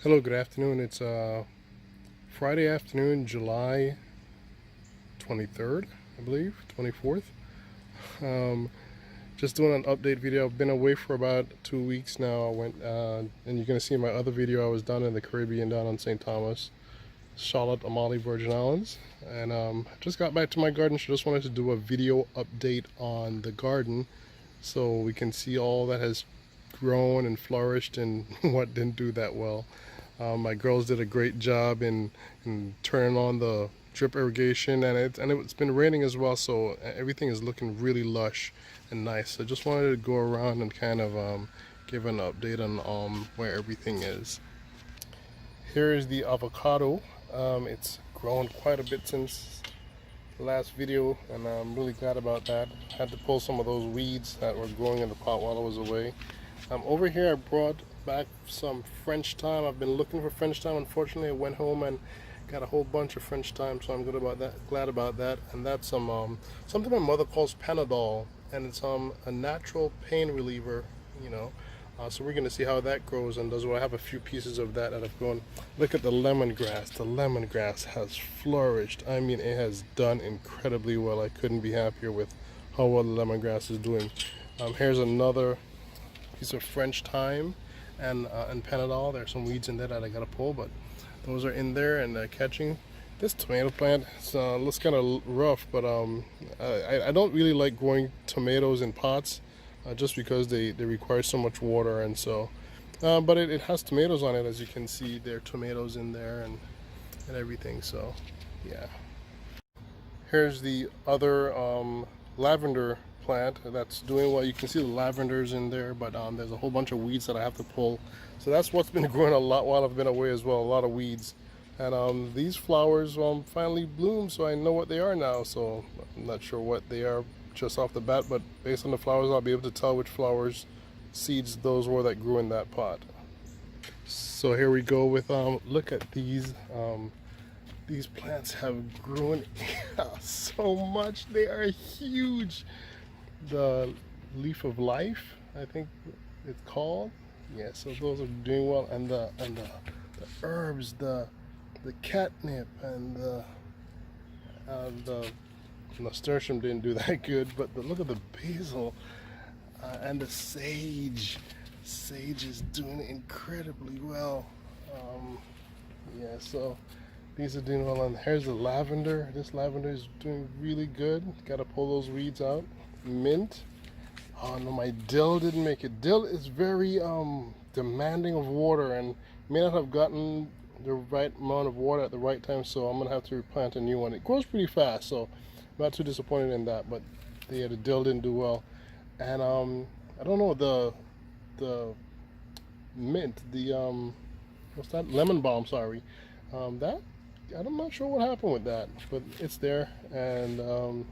Hello, good afternoon. It's Friday afternoon, July 23rd, I believe, 24th. Um, just doing an update video. I've been away for about 2 weeks now. I went, and you're going to see in my other video, I was down in the Caribbean, down on St. Thomas, Charlotte, Amalie, Virgin Islands. And I just got back to my garden, so just wanted to do a video update on the garden so we can see all that has grown and flourished and what didn't do that well. My girls did a great job in turning on the drip irrigation, and it's been raining as well, so everything is looking really lush and nice. So just wanted to go around and kind of give an update on where everything is. Here is the avocado. It's grown quite a bit since the last video, and I'm really glad about that. Had to pull some of those weeds that were growing in the pot while I was away. Over here I brought back some French thyme. I've been looking for French thyme. Unfortunately, I went home and got a whole bunch of French thyme, so I'm good about that. Glad about that. And that's something my mother calls Panadol, and it's a natural pain reliever. You know, so we're gonna see how that grows and does. Well, I have a few pieces of that have grown. Look at the lemongrass. The lemongrass has flourished. I mean, it has done incredibly well. I couldn't be happier with how well the lemongrass is doing. Here's another piece of French thyme and Panadol. There's some weeds in there that I gotta pull, but those are in there and catching. This tomato plant looks kind of rough, but I don't really like growing tomatoes in pots just because they require so much water, and so but it has tomatoes on it, as you can see. There are tomatoes in there and everything, so yeah. Here's the other lavender plant that's doing well. You can see the lavenders in there, but there's a whole bunch of weeds that I have to pull. So that's what's been growing a lot while I've been away as well, a lot of weeds. And these flowers finally bloom, so I know what they are now. So I'm not sure what they are just off the bat, but based on the flowers, I'll be able to tell which flowers seeds those were that grew in that pot. So here we go with look at these. These plants have grown so much. They are huge. The leaf of life, I think it's called. Yeah, so those are doing well, and the herbs, the catnip, and the nasturtium didn't do that good, but look at the basil and the sage. Sage is doing incredibly well. Yeah, so these are doing well. And here's the lavender. This lavender is doing really good. Got to pull those weeds out. Mint. Oh no, my dill didn't make it. Dill is very demanding of water and may not have gotten the right amount of water at the right time, so I'm gonna have to replant a new one. It grows pretty fast, so I'm not too disappointed in that, but yeah, the dill didn't do well. And I don't know, the mint, the what's that? Lemon balm, sorry. That I'm not sure what happened with that, but it's there. And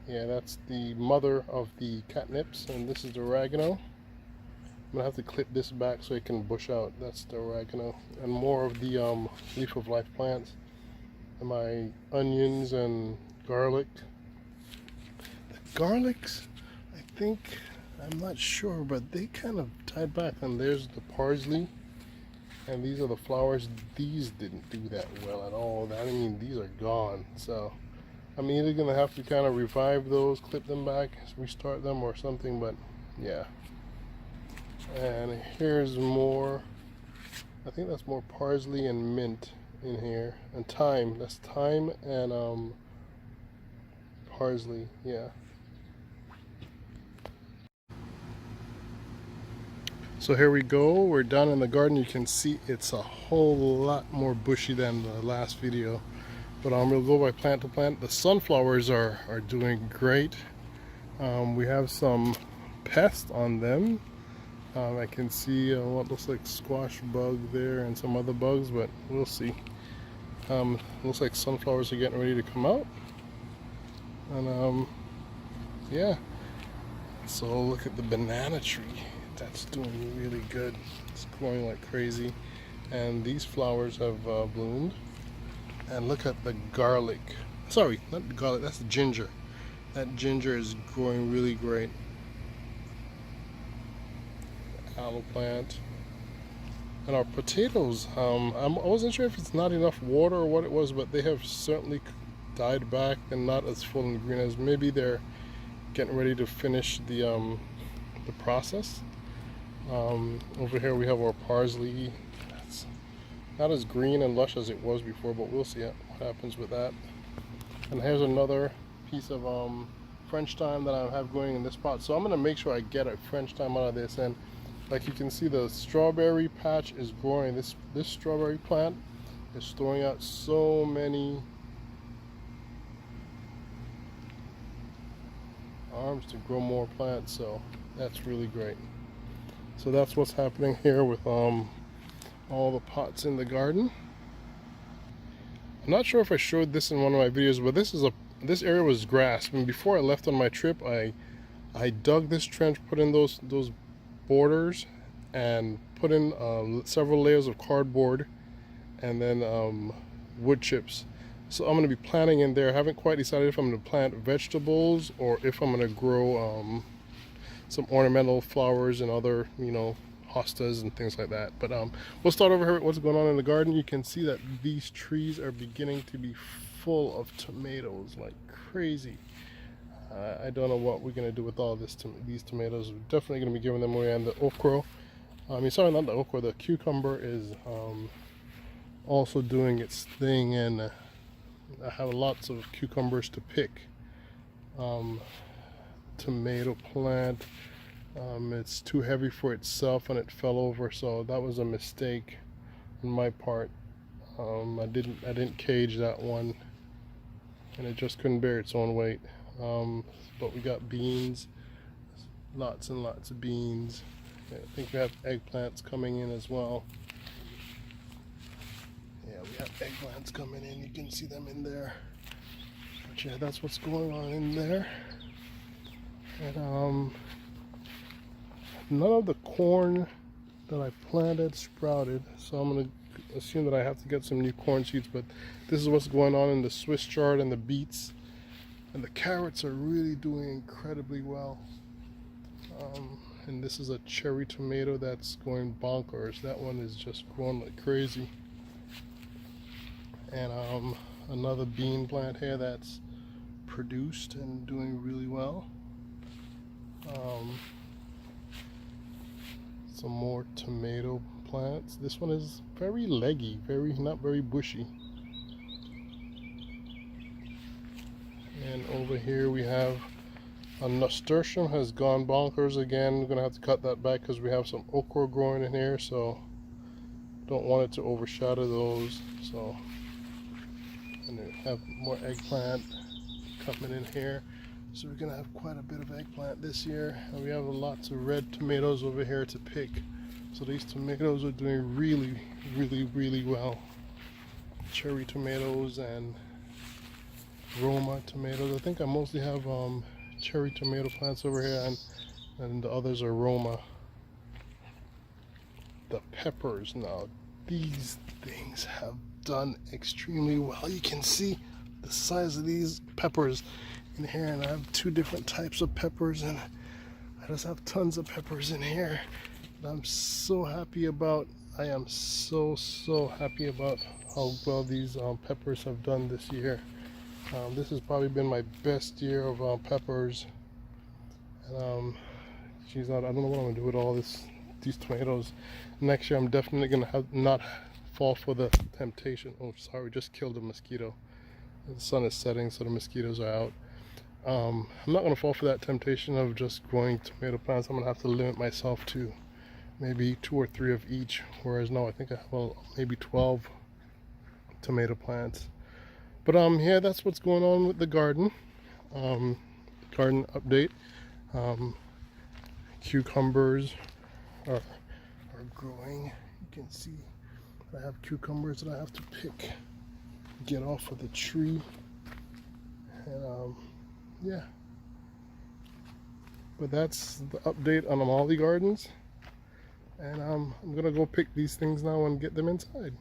yeah, that's the mother of the catnips, and this is the oregano. I'm gonna have to clip this back so it can bush out. That's the oregano, and more of the leaf of life plants, and my onions and garlic. The garlics, I think, I'm not sure, but they kind of died back. And there's the parsley, and these are the flowers. These didn't do that well at all. I mean, these are gone. So I'm either gonna have to kind of revive those, clip them back, restart them or something, but yeah. And here's more. I think that's more parsley and mint in here, and thyme. That's thyme and parsley. Yeah. So here we go. We're down in the garden. You can see it's a whole lot more bushy than the last video. But we'll go by plant to plant. The sunflowers are doing great. We have some pests on them. I can see what looks like squash bug there and some other bugs, but we'll see. Looks like sunflowers are getting ready to come out. And yeah. So look at the banana tree. That's doing really good. It's growing like crazy. And these flowers have bloomed. And look at the garlic. Sorry, not the garlic, that's the ginger. That ginger is growing really great. Aloe plant. And our potatoes, I wasn't sure if it's not enough water or what it was, but they have certainly died back and not as full and green as maybe they're getting ready to finish the process. Over here we have our parsley. It's not as green and lush as it was before, but we'll see what happens with that. And here's another piece of French thyme that I have going in this pot. So I'm gonna make sure I get a French thyme out of this. And like you can see, the strawberry patch is growing. This strawberry plant is throwing out so many arms to grow more plants, so that's really great. So that's what's happening here with all the pots in the garden. I'm not sure if I showed this in one of my videos, but this area was grass. And before I left on my trip, I dug this trench, put in those borders, and put in several layers of cardboard, and then wood chips. So I'm going to be planting in there. I haven't quite decided if I'm going to plant vegetables or if I'm going to grow some ornamental flowers and other, hostas and things like that. But we'll start over here with what's going on in the garden. You can see that these trees are beginning to be full of tomatoes like crazy. I don't know what we're going to do with all these tomatoes. We're definitely going to be giving them away. And the okra, sorry, not the okra, the cucumber is also doing its thing, and I have lots of cucumbers to pick. Tomato plant, it's too heavy for itself and it fell over, so that was a mistake on my part. I didn't cage that one, and it just couldn't bear its own weight. But we got beans, lots and lots of beans. I think we have eggplants coming in as well. Yeah, we have eggplants coming in. You can see them in there. But yeah, that's what's going on in there. And none of the corn that I planted sprouted, so I'm gonna assume that I have to get some new corn seeds. But this is what's going on in the Swiss chard and the beets, and the carrots are really doing incredibly well. And this is a cherry tomato that's going bonkers. That one is just growing like crazy. And another bean plant here that's produced and doing really well. Some more tomato plants. This one is very leggy, not very bushy. And over here we have a nasturtium has gone bonkers again. We're gonna have to cut that back because we have some okra growing in here, so don't want it to overshadow those. So, and we have more eggplant coming in here. So we're gonna have quite a bit of eggplant this year, and we have lots of red tomatoes over here to pick. So these tomatoes are doing really, really, really well. Cherry tomatoes and Roma tomatoes. I think I mostly have cherry tomato plants over here, and the others are Roma. The peppers now, these things have done extremely well. You can see the size of these peppers in here, and I have two different types of peppers, and I just have tons of peppers in here that I'm so happy about. I am so happy about how well these peppers have done this year. This has probably been my best year of peppers, and geez, I don't know what I'm gonna do with all these tomatoes. Next year I'm definitely gonna not fall for the temptation. Oh sorry, just killed a mosquito. The sun is setting, so the mosquitoes are out. I'm not going to fall for that temptation of just growing tomato plants. I'm going to have to limit myself to maybe 2 or 3 of each, whereas now I think I have maybe 12 tomato plants. But yeah, that's what's going on with the garden. Garden update. Cucumbers are growing. You can see I have cucumbers that I have to get off of the tree. And yeah, but that's the update on Amalie Gardens, and I'm gonna go pick these things now and get them inside.